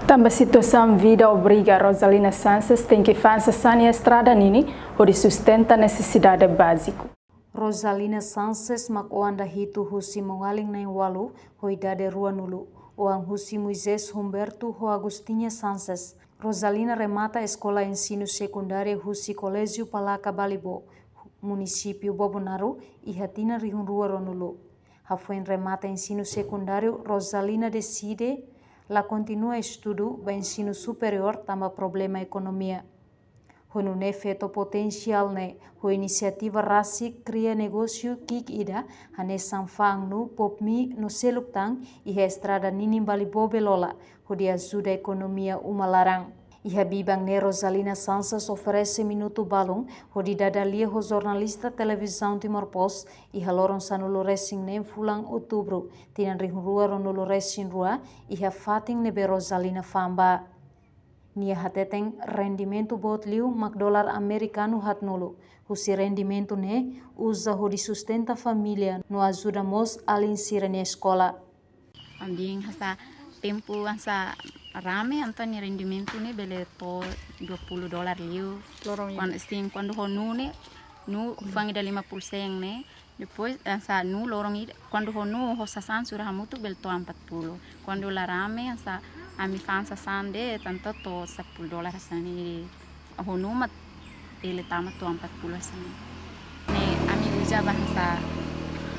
Também situação vida obriga Rosalina Sanches tem que fazer sania estrada nini onde sustenta a necessidade básica. Rosalina Sanches makoanda hitu husi mongaling na walu hoidade rua nulu. Oang husi Moisés Humberto ho Agostinha Sanches. Rosalina remata a escola ensino secundário husi Colégio Palaka Balibo, município Bobonaru e Hatina Rihunrua Ronulu. Hafuen remata ensino secundário, Rosalina decide la continua estudo ba ensino superior tamba problema economia. Honu ne feto potensial ne ho inisiativa rasi cria negócio kik ida hane sanfang nu popmi no seluktang e estrada nini Balibo belola ho de ajuda economia umalarang. Iha bibang ne Rosalina Sanches oferece minuto balung ho di dadalia ho jornalista televisão Timor Post iha loron sanulo racing ne fulang outubro tinan rihurua ronolo racing rua iha fating nebe Rosalina famba. Nia hateteng rendimento bot liu $1 americano hat nolo. Husi rendimento ne usa ho di sustenta família no ajuda mos alin sira ne escola. Ambing hasa tempo hasa rame antoni rendimento ne bele po $20 liu. Quando honu ne nu fangi da 50% ne depois hasa nu lorong quando honu hosasan surah mutu bel to 40. Quando la rame hasa ami fansa sande tanto to $10 sani honu mat ele tama to 40 sani. Ne ami uja bahasa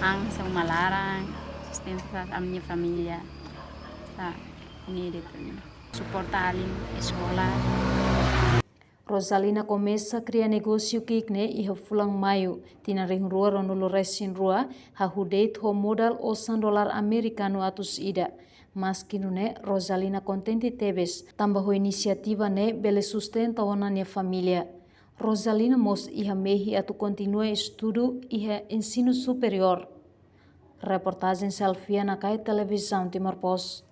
ang sa umalarang sustenta a minha família. Suporta alin escola. Rosalina começa a criar negócio kikne e fulang maio tina rihurua ronolo resin rua ha hudeit ho modal $100 americano atus ida. Mas kinu ne Rosalina contente tebes tamba ho inisiativa ne bele sustenta ona nia família. Rosalina mos iha mehi atu continua estudo iha ensino superior. Reportagem Selfia na Kai Televisão Timor Post.